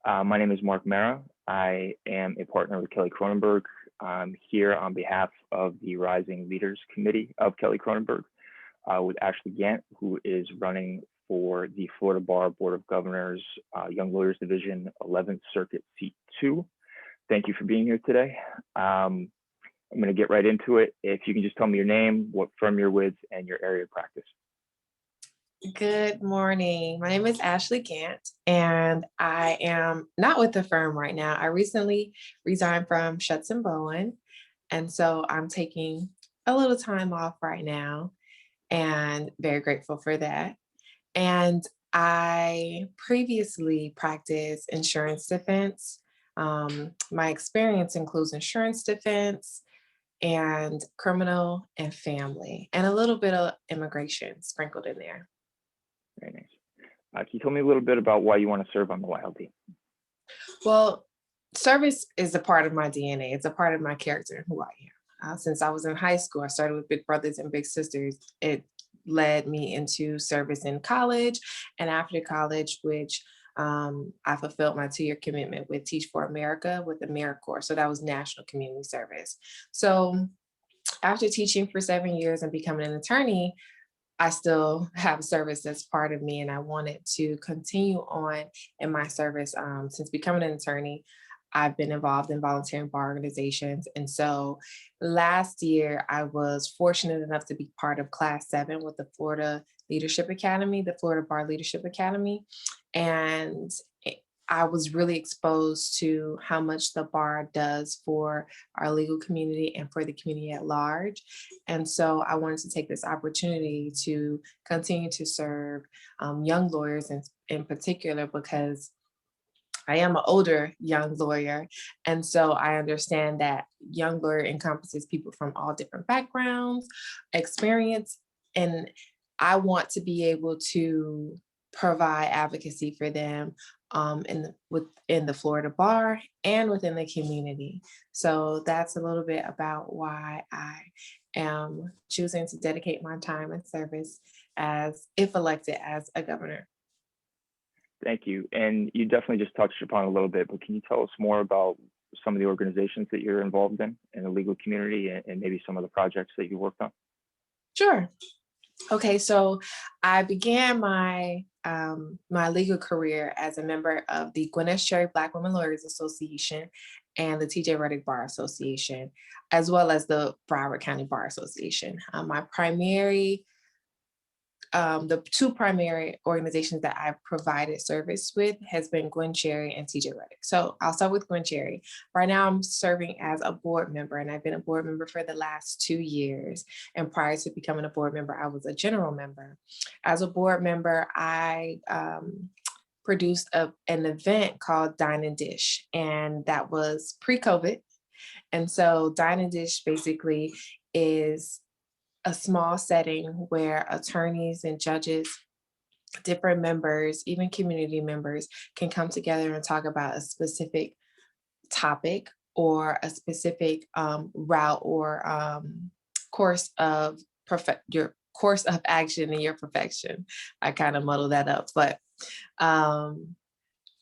My name is Marra. I am a partner with Kelley Kronenberg. I'm here on behalf of the Rising Leaders Committee of Kelley Kronenberg with Ashley Gantt, who is running for the Florida Bar Board of Governors Young Lawyers Division 11th Circuit Seat 2. Thank you for being here today. I'm going to get right into it. If you can just tell me your name, what firm you're with, and your area of practice. Good morning. My name is Ashley Gantt, and I am not with the firm right now. I recently resigned from Schutz and Bowen, and so I'm taking a little time off right now, and very grateful for that. And I previously practiced insurance defense. My experience includes insurance defense and criminal and family, and a little bit of immigration sprinkled in there. Very nice. Can you tell me a little bit about why you want to serve on the YLD? Well, service is a part of my DNA. It's a part of my character and who I am. Since I was in high school, I started with Big Brothers and Big Sisters. It led me into service in college and after college, which I fulfilled my 2-year commitment with Teach for America with AmeriCorps. So that was national community service. So after teaching for 7 years and becoming an attorney, I still have service that's part of me, and I wanted to continue on in my service. Since becoming an attorney, I've been involved in volunteer bar organizations. And so last year, I was fortunate enough to be part of Class 7 with the Florida Leadership Academy, the Florida Bar Leadership Academy. And I was really exposed to how much the bar does for our legal community and for the community at large. And so I wanted to take this opportunity to continue to serve young lawyers in particular, because I am an older young lawyer. And so I understand that young lawyer encompasses people from all different backgrounds, experience, and I want to be able to provide advocacy for them within the Florida bar and within the community. So that's a little bit about why I am choosing to dedicate my time and service as, if elected as a governor. Thank you. And you definitely just touched upon a little bit, but can you tell us more about some of the organizations that you're involved in the legal community and maybe some of the projects that you worked on? Sure. Okay, so I began my my legal career as a member of the Gwinnett Cherry Black Women Lawyers Association and the TJ Reddick Bar Association, as well as the Broward County Bar Association. The two primary organizations that I've provided service with has been Gwen Cherry and TJ Reddick. So I'll start with Gwen Cherry. Right now I'm serving as a board member, and I've been a board member for the last 2 years. And prior to becoming a board member, I was a general member. As a board member, I produced an event called Dine and Dish, and that was pre-COVID. And so Dine and Dish basically is a small setting where attorneys and judges, different members, even community members can come together and talk about a specific topic or a specific route or course of your course of action in your perfection. I kind of muddle that up, but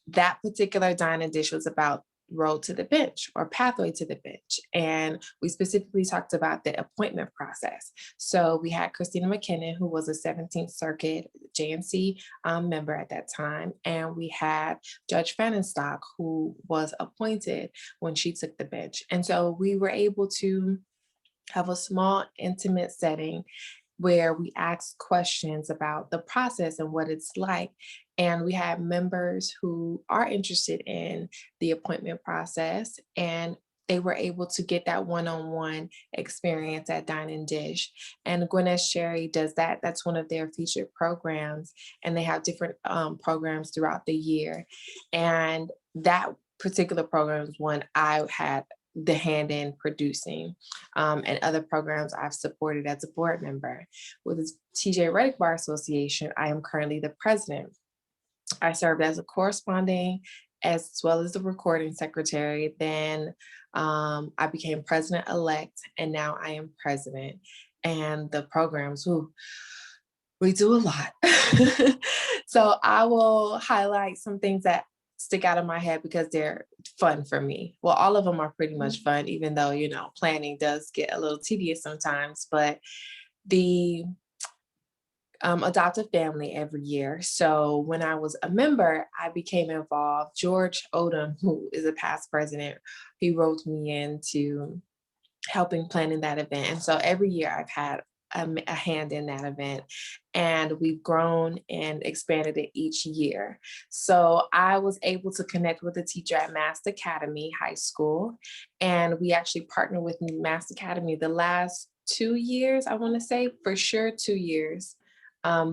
that particular Dine and Dish was about road to the bench or pathway to the bench. And we specifically talked about the appointment process. So we had Christina McKinnon, who was a 17th Circuit JNC member at that time. And we had Judge Fannenstock, who was appointed when she took the bench. And so we were able to have a small, intimate setting where we asked questions about the process and what it's like. And we had members who are interested in the appointment process, and they were able to get that one-on-one experience at Dine and Dish. And Gwinnett Cherry does that. That's one of their featured programs, and they have different programs throughout the year. And that particular program is one I had the hand in producing, and other programs I've supported as a board member. With the TJ Reddick Bar Association, I am currently the president. I served as a corresponding as well as the recording secretary. Then I became president-elect, and now I am president. And the programs, we do a lot. So I will highlight some things that stick out in my head because they're fun for me. Well, all of them are pretty much fun, even though, planning does get a little tedious sometimes, but the adopt a family every year. So when I was a member, I became involved. George Odom, who is a past president, he roped me into helping planning that event. And so every year I've had a hand in that event, and we've grown and expanded it each year. So I was able to connect with a teacher at Mass Academy High School, and we actually partnered with Mass Academy the last 2 years, I want to say, for sure 2 years.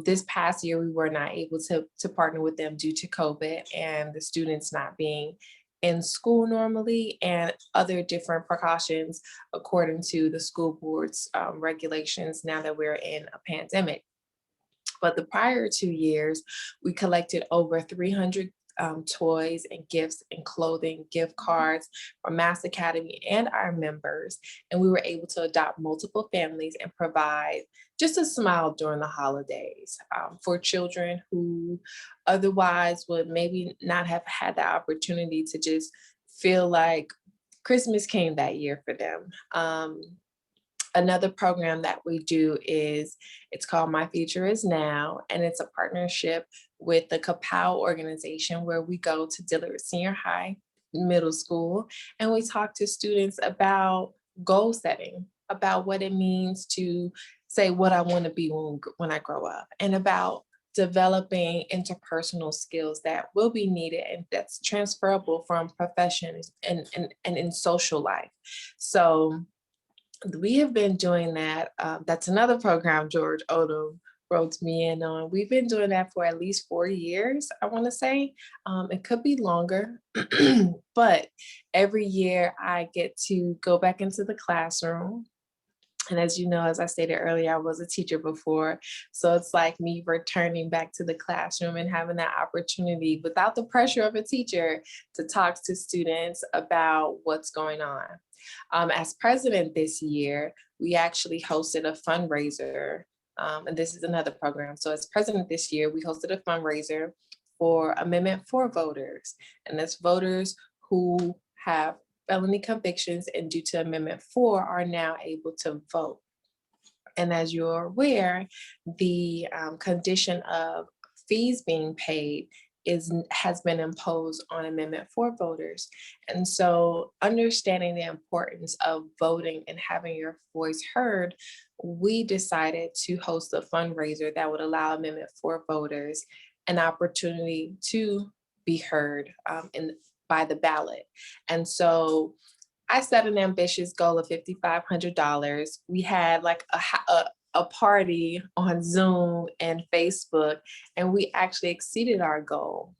This past year, we were not able to partner with them due to COVID and the students not being in school normally and other different precautions according to the school board's regulations now that we're in a pandemic. But the prior 2 years, we collected over 300 toys and gifts and clothing, gift cards from Mass Academy and our members. And we were able to adopt multiple families and provide just a smile during the holidays for children who otherwise would maybe not have had the opportunity to just feel like Christmas came that year for them. Another program that we do it's called My Future Is Now, and it's a partnership with the Kapow organization where we go to Dillard Senior High, middle school, and we talk to students about goal setting, about what it means to say what I want to be when I grow up, and about developing interpersonal skills that will be needed and that's transferable from professions and in social life. So we have been doing that. That's another program George Odom wrote me in on. We've been doing that for at least 4 years, I want to say. It could be longer, but every year I get to go back into the classroom. And as you know, as I stated earlier, I was a teacher before. So it's like me returning back to the classroom and having that opportunity without the pressure of a teacher to talk to students about what's going on. As president this year, we actually hosted a fundraiser, and this is another program. So as president this year, we hosted a fundraiser for Amendment 4 voters, and that's voters who have felony convictions and due to Amendment 4 are now able to vote. And as you're aware, the condition of fees being paid has been imposed on Amendment 4 voters. And so understanding the importance of voting and having your voice heard, we decided to host a fundraiser that would allow Amendment 4 voters an opportunity to be heard by the ballot. And so I set an ambitious goal of $5,500. We had like a party on Zoom and Facebook, and we actually exceeded our goal.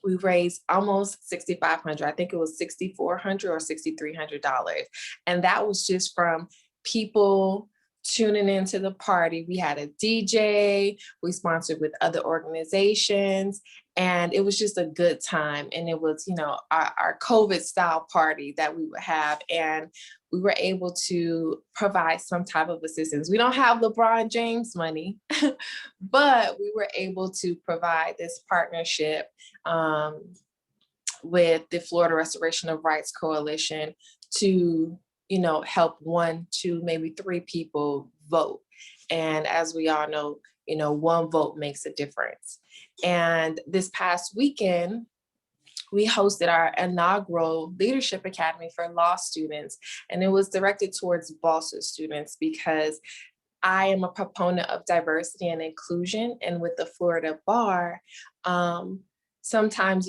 We raised almost $6,500. I think it was $6,400 or $6,300. And that was just from people tuning into the party. We had a DJ, we sponsored with other organizations, and it was just a good time. And it was, our COVID style party that we would have. And we were able to provide some type of assistance. We don't have LeBron James money, but we were able to provide this partnership with the Florida Restoration of Rights Coalition to help 1, 2, maybe 3 people vote. And as we all know, one vote makes a difference. And this past weekend, we hosted our inaugural Leadership Academy for law students. And it was directed towards BALSA students because I am a proponent of diversity and inclusion. And with the Florida Bar, sometimes,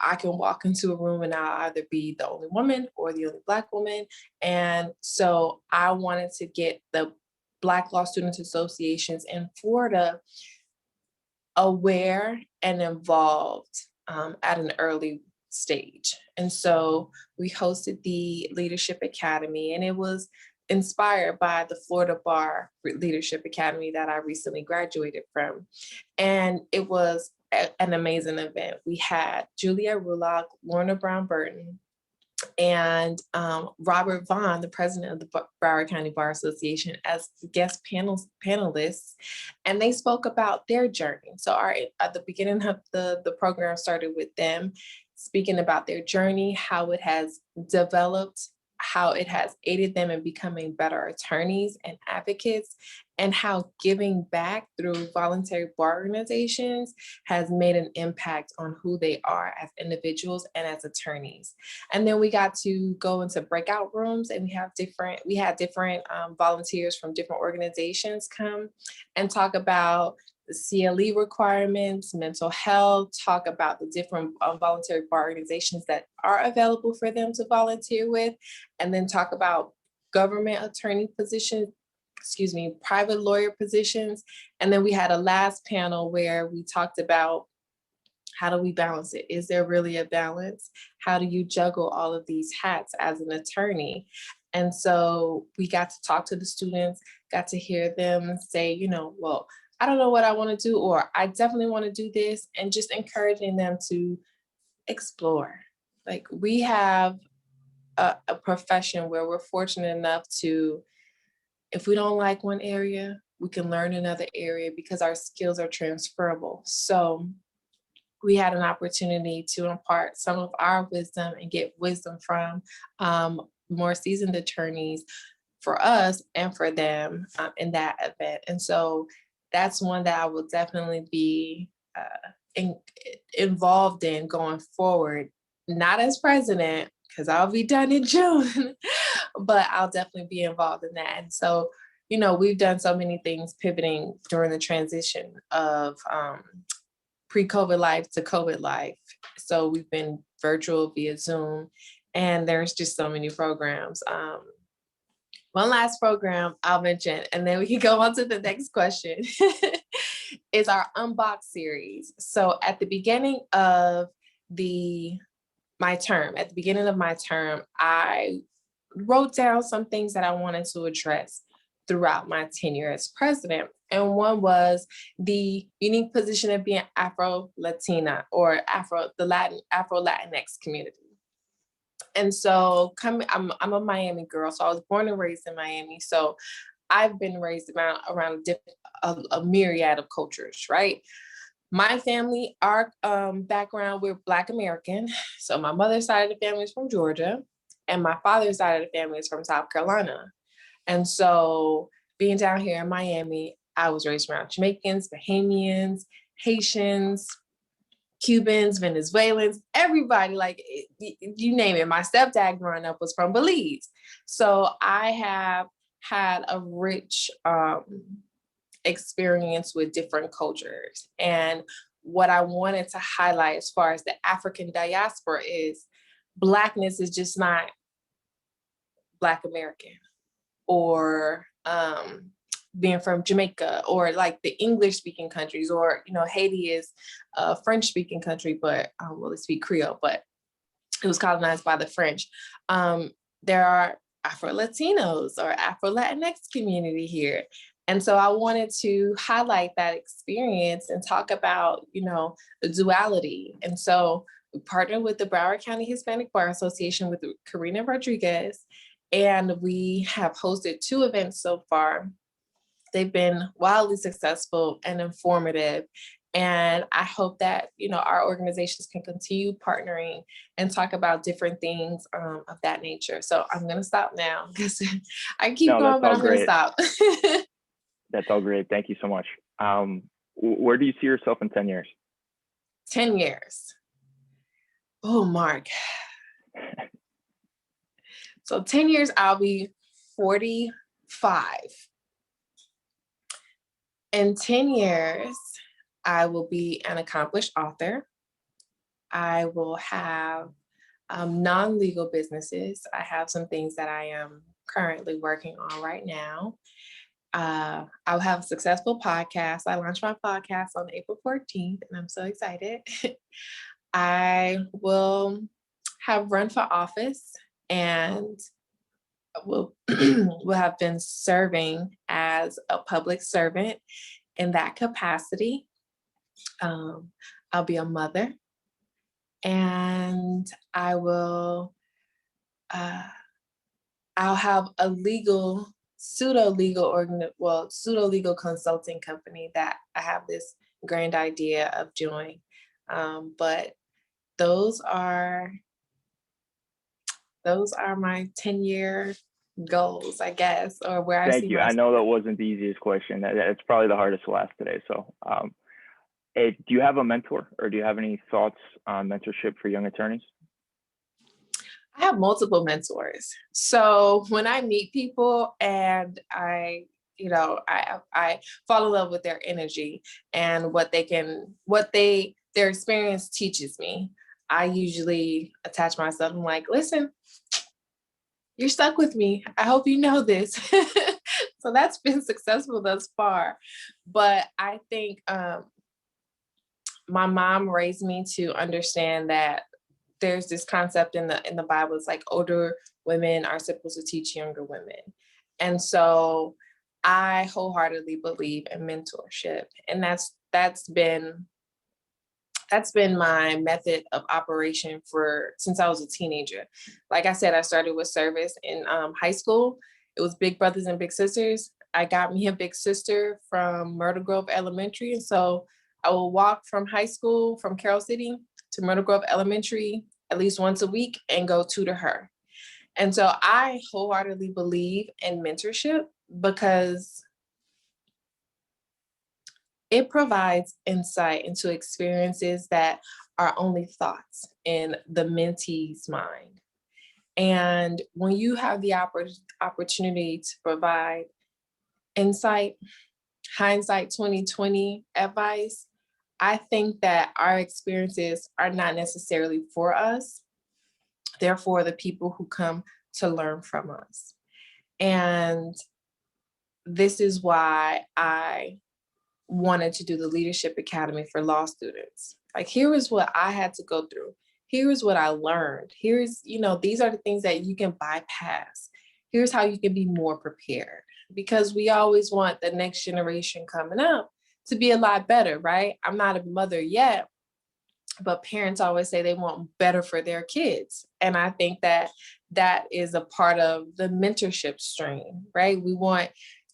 I can walk into a room and I'll either be the only woman or the only Black woman. And so I wanted to get the Black Law Students Associations in Florida aware and involved at an early stage. And so we hosted the Leadership Academy, and it was inspired by the Florida Bar Leadership Academy that I recently graduated from. And it was an amazing event. We had Julia Rulock, Lorna Brown Burton, and Robert Vaughn, the president of the Broward County Bar Association, as guest panelists, and they spoke about their journey. So at the beginning of the program started with them speaking about their journey, how it has developed, how it has aided them in becoming better attorneys and advocates, and how giving back through voluntary bar organizations has made an impact on who they are as individuals and as attorneys. And then we got to go into breakout rooms, and we had different volunteers from different organizations come and talk about the CLE requirements, mental health, talk about the different voluntary bar organizations that are available for them to volunteer with, and then talk about government attorney positions, private lawyer positions. And then we had a last panel where we talked about how do we balance it? Is there really a balance? How do you juggle all of these hats as an attorney? And so we got to talk to the students, got to hear them say, well, I don't know what I want to do, or I definitely want to do this, and just encouraging them to explore. Like, we have a profession where we're fortunate enough to, if we don't like one area, we can learn another area because our skills are transferable. So we had an opportunity to impart some of our wisdom and get wisdom from more seasoned attorneys for us and for them in that event. And so that's one that I will definitely be involved in going forward, not as president, because I'll be done in June, but I'll definitely be involved in that. And so, we've done so many things pivoting during the transition of pre-COVID life to COVID life. So we've been virtual via Zoom, and there's just so many programs. One last program I'll mention, and then we can go on to the next question, is our Unbox series. So at the beginning of my term, I wrote down some things that I wanted to address throughout my tenure as president. And one was the unique position of being Afro-Latina, or Afro-Latinx community. And so I'm a Miami girl, so I was born and raised in Miami. So I've been raised around a myriad of cultures, right? My family, our background, we're Black American. So my mother's side of the family is from Georgia, and my father's side of the family is from South Carolina. And so being down here in Miami, I was raised around Jamaicans, Bahamians, Haitians, Cubans, Venezuelans, everybody, like you name it. My stepdad growing up was from Belize. So I have had a rich experience with different cultures. And what I wanted to highlight as far as the African diaspora is, Blackness is just not Black American, or being from Jamaica, or like the English speaking countries, or, Haiti is a French speaking country, but they speak Creole, but it was colonized by the French. There are Afro-Latinos or Afro-Latinx community here. And so I wanted to highlight that experience and talk about, the duality. And so we partnered with the Broward County Hispanic Bar Association with Karina Rodriguez, and we have hosted 2 events so far. They've been wildly successful and informative. And I hope that, our organizations can continue partnering and talk about different things of that nature. So I'm going to stop now because I keep going, but I'm going to stop. That's all great. Thank you so much. Where do you see yourself in 10 years? 10 years. Oh, Marc. So 10 years, I'll be 45. In 10 years, I will be an accomplished author. I will have non-legal businesses. I have some things that I am currently working on right now. I'll have a successful podcast. I launched my podcast on April 14th, and I'm so excited. I will have run for office, and will have been serving as a public servant in that capacity. I'll be a mother, and I will uh, I'll have a pseudo-legal consulting company that I have this grand idea of doing. But those are my 10-year goals, I guess, or where I see Thank you. I myself. know that wasn't the easiest question. It's probably the hardest to ask today. So, do you have a mentor, or do you have any thoughts on mentorship for young attorneys? I have multiple mentors. So when I meet people and I fall in love with their energy and their experience teaches me, I usually attach myself. I'm like, listen, you're stuck with me. I hope you know this. So that's been successful thus far. But I think my mom raised me to understand that there's this concept in the Bible. It's like older women are supposed to teach younger women. And so I wholeheartedly believe in mentorship. And that's been my method of operation since I was a teenager. Like I said, I started with service in high school. It was big brothers and big sisters. I got me a big sister from Myrtle Grove Elementary. And so I will walk from high school, from Carroll City to Myrtle Grove Elementary at least once a week and go tutor her. And so I wholeheartedly believe in mentorship because it provides insight into experiences that are only thoughts in the mentee's mind. And when you have the opportunity to provide insight, hindsight 2020 advice, I think that our experiences are not necessarily for us. They're for the people who come to learn from us. And this is why I wanted to do the Leadership Academy for law students. Like, here is what I had to go through. Here is what I learned. These are the things that you can bypass. Here's how you can be more prepared, because we always want the next generation coming up to be a lot better, right? I'm not a mother yet, but parents always say they want better for their kids. And I think that is a part of the mentorship stream, right? We want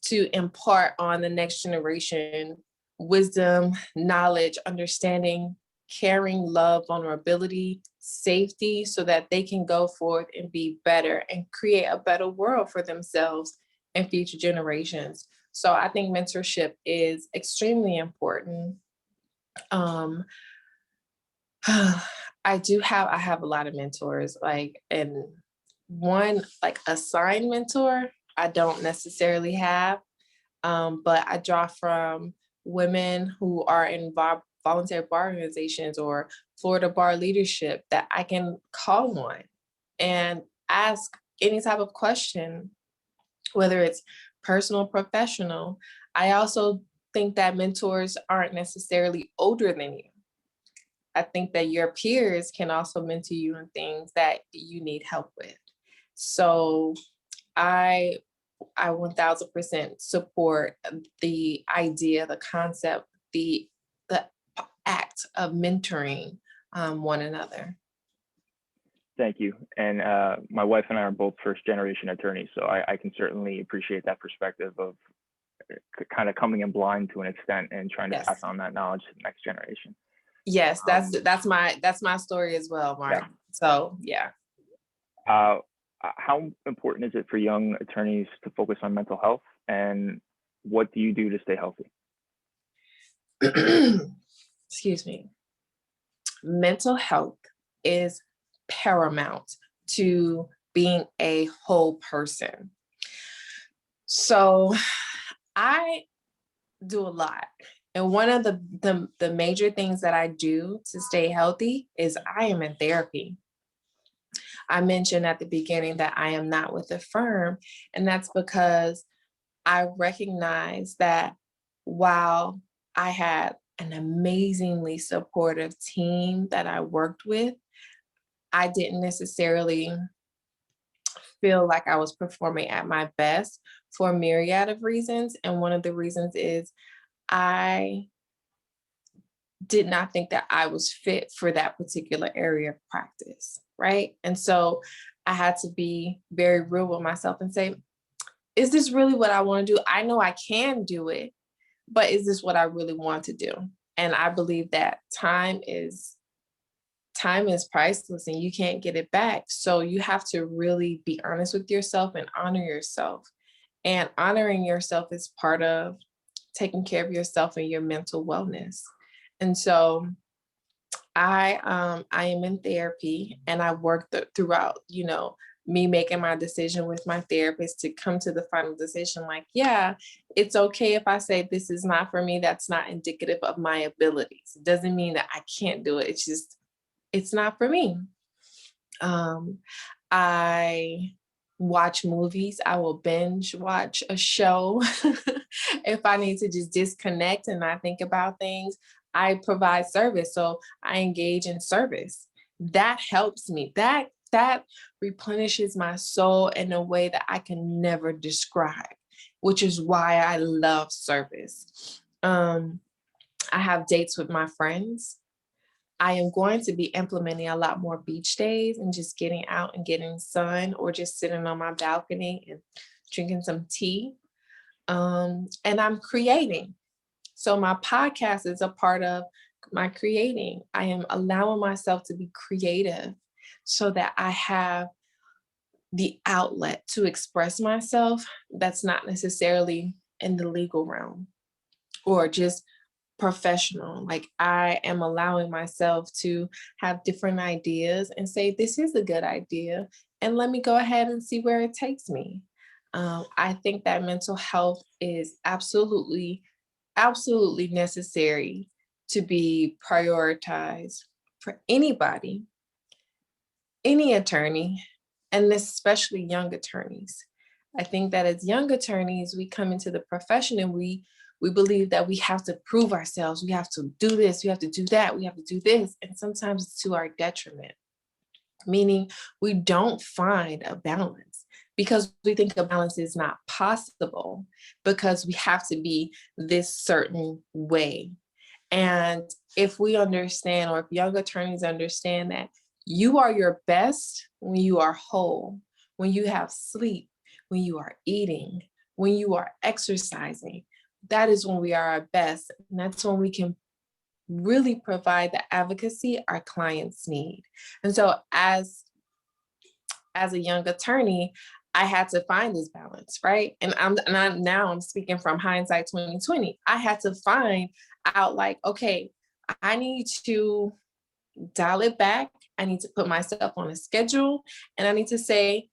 to impart on the next generation wisdom, knowledge, understanding, caring, love, vulnerability, safety, so that they can go forth and be better and create a better world for themselves and future generations. So I think mentorship is extremely important. I have a lot of mentors, and one like assigned mentor I don't necessarily have, but I draw from women who are in voluntary bar organizations or Florida bar leadership that I can call on and ask any type of question, whether it's personal, professional. I also think that mentors aren't necessarily older than you. I think that your peers can also mentor you in things that you need help with. So I 1000% support the idea, the concept, the act of mentoring one another. Thank you. And my wife and I are both first generation attorneys, so I can certainly appreciate that perspective of kind of coming in blind to an extent and trying to pass on that knowledge to the next generation. Yes, that's my story as well, Marc. Yeah. So yeah. How important is it for young attorneys to focus on mental health, and what do you do to stay healthy? Excuse me. Mental health is paramount to being a whole person. So I do a lot. And one of the major things that I do to stay healthy is I am in therapy. I mentioned at the beginning that I am not with a firm, and that's because I recognize that while I had an amazingly supportive team that I worked with, I didn't necessarily feel like I was performing at my best for a myriad of reasons. And one of the reasons is I did not think that I was fit for that particular area of practice, right? And so I had to be very real with myself and say, is this really what I want to do? I know I can do it, but is this what I really want to do? And I believe that time is priceless and you can't get it back. So you have to really be honest with yourself and honor yourself. And honoring yourself is part of taking care of yourself and your mental wellness. And so I am in therapy, and I worked throughout, me making my decision with my therapist to come to the final decision, like, yeah, it's okay if I say this is not for me. That's not indicative of my abilities. It doesn't mean that I can't do it. It's just, it's not for me. I watch movies. I will binge watch a show if I need to just disconnect and not think about things. I provide service, so I engage in service. That helps me. That replenishes my soul in a way that I can never describe, which is why I love service. I have dates with my friends. I am going to be implementing a lot more beach days and just getting out and getting sun, or just sitting on my balcony and drinking some tea. And I'm creating. So my podcast is a part of my creating. I am allowing myself to be creative so that I have the outlet to express myself that's not necessarily in the legal realm or just professional. Like, I am allowing myself to have different ideas and say, this is a good idea, and let me go ahead and see where it takes me. I think that mental health is absolutely necessary to be prioritized for anybody, any attorney, and especially young attorneys. I think that as young attorneys, we come into the profession and we believe that we have to prove ourselves. We have to do this, we have to do that, we have to do this. And sometimes it's to our detriment, meaning we don't find a balance because we think a balance is not possible because we have to be this certain way. And if we understand, or if young attorneys understand, that you are your best when you are whole, when you have sleep, when you are eating, when you are exercising, that is when we are our best. And that's when we can really provide the advocacy our clients need. And so as a young attorney, I had to find this balance, right? And now I'm speaking from hindsight 2020. I had to find out, like, okay, I need to dial it back. I need to put myself on a schedule, and I need to say,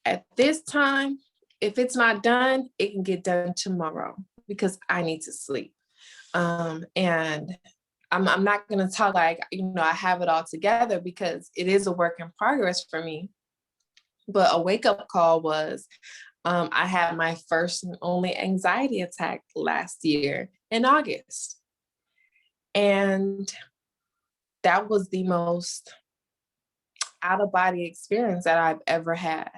at this time, if it's not done, it can get done tomorrow because I need to sleep. And I'm not going to talk like, I have it all together, because it is a work in progress for me. But a wake-up call was, I had my first and only anxiety attack last year in August. And that was the most out-of-body experience that I've ever had.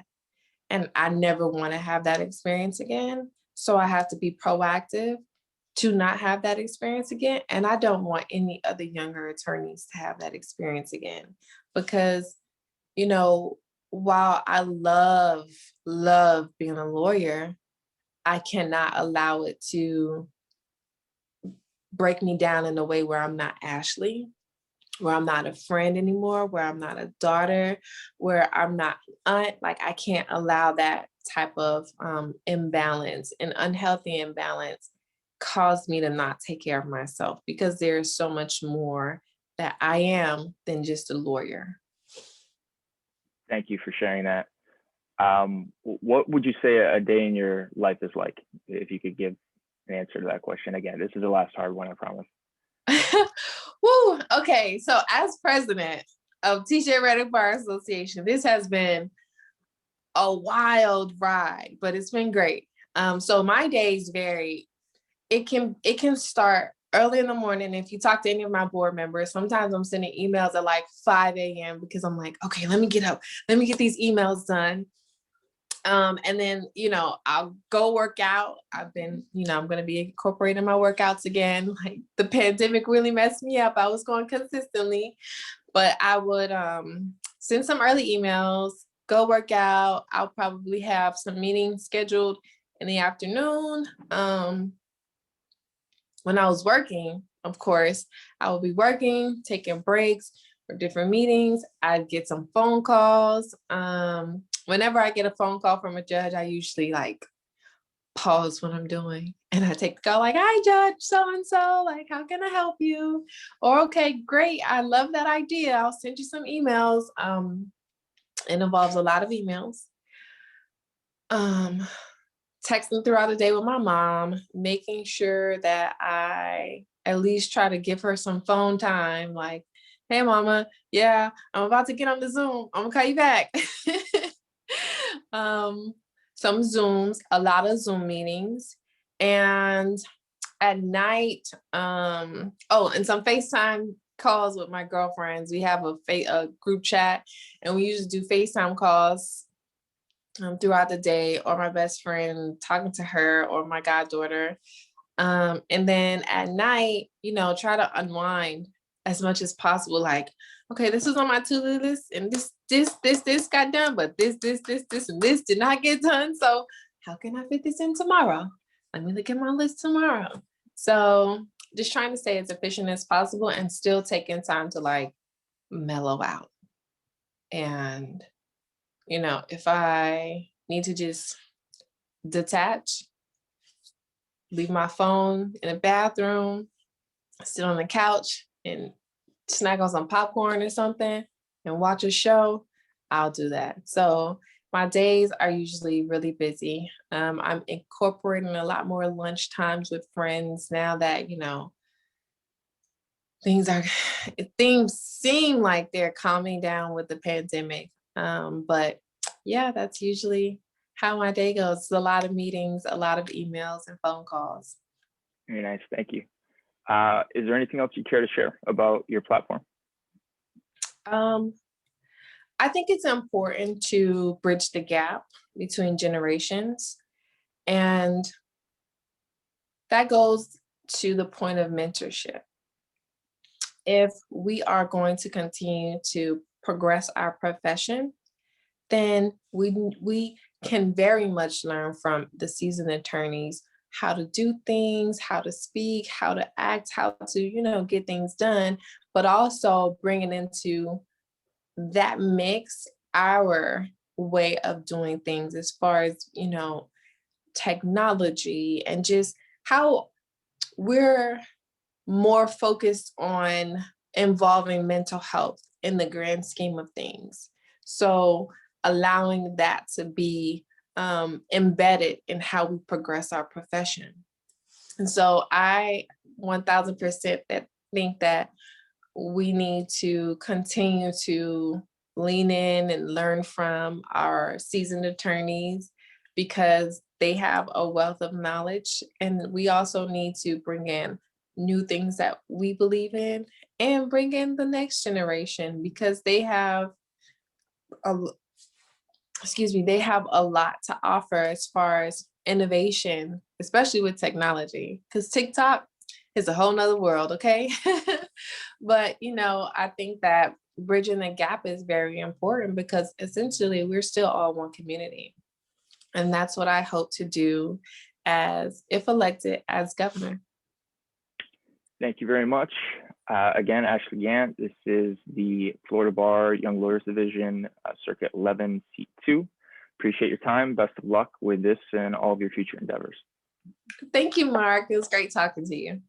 And I never want to have that experience again. So I have to be proactive to not have that experience again. And I don't want any other younger attorneys to have that experience again, because, while I love being a lawyer, I cannot allow it to break me down in a way where I'm not Ashley, where I'm not a friend anymore, where I'm not a daughter, where I'm not aunt. Like, I can't allow that type of imbalance, and unhealthy imbalance, cause me to not take care of myself, because there's so much more that I am than just a lawyer. Thank you for sharing that. What would you say a day in your life is like, if you could give an answer to that question? Again, this is the last hard one, I promise. Woo, okay, so as president of TJ Reddick Bar Association, this has been a wild ride, but it's been great. So my days vary. It can start early in the morning. If you talk to any of my board members, sometimes I'm sending emails at like 5 a.m. because I'm like, okay, let me get up, let me get these emails done. And then, I'll go work out. I've been, I'm going to be incorporating my workouts again. Like, the pandemic really messed me up. I was going consistently, but I would send some early emails, go work out. I'll probably have some meetings scheduled in the afternoon. When I was working, of course, I would be working, taking breaks for different meetings. I'd get some phone calls. Whenever I get a phone call from a judge, I usually like pause what I'm doing and I take the call like, hi, Judge so-and-so, like, how can I help you? Or, okay, great. I love that idea. I'll send you some emails. It involves a lot of emails. Texting throughout the day with my mom, making sure that I at least try to give her some phone time. Like, hey, mama, yeah, I'm about to get on the Zoom. I'm gonna call you back. Some Zooms, a lot of Zoom meetings. And at night, and some FaceTime calls with my girlfriends. We have a group chat, and we usually do FaceTime calls throughout the day, or my best friend talking to her, or my goddaughter. And then at night, try to unwind as much as possible. Like, okay, this was on my to-do list, and this got done, but this, and this did not get done. So how can I fit this in tomorrow? Let me look at my list tomorrow. So just trying to stay as efficient as possible and still taking time to like mellow out. And, if I need to just detach, leave my phone in the bathroom, sit on the couch and snack on some popcorn or something and watch a show, I'll do that. So my days are usually really busy. I'm incorporating a lot more lunch times with friends now that, things seem like they're calming down with the pandemic. But yeah, that's usually how my day goes. It's a lot of meetings, a lot of emails and phone calls. Very nice. Thank you. Is there anything else you care to share about your platform? I think it's important to bridge the gap between generations. And that goes to the point of mentorship. If we are going to continue to progress our profession, then we can very much learn from the seasoned attorneys how to do things, how to speak, how to act, how to, get things done, but also bringing into that mix our way of doing things as far as, technology and just how we're more focused on involving mental health in the grand scheme of things. So allowing that to be embedded in how we progress our profession. And so I 1000% think that we need to continue to lean in and learn from our seasoned attorneys because they have a wealth of knowledge. And we also need to bring in new things that we believe in and bring in the next generation because they have they have a lot to offer as far as innovation, especially with technology, because TikTok is a whole nother world, okay? But, I think that bridging the gap is very important because essentially we're still all one community. And that's what I hope to do if elected as governor. Thank you very much. Again, Ashley Gantt, this is the Florida Bar Young Lawyers Division, Circuit 11, Seat 2. Appreciate your time. Best of luck with this and all of your future endeavors. Thank you, Marc. It was great talking to you.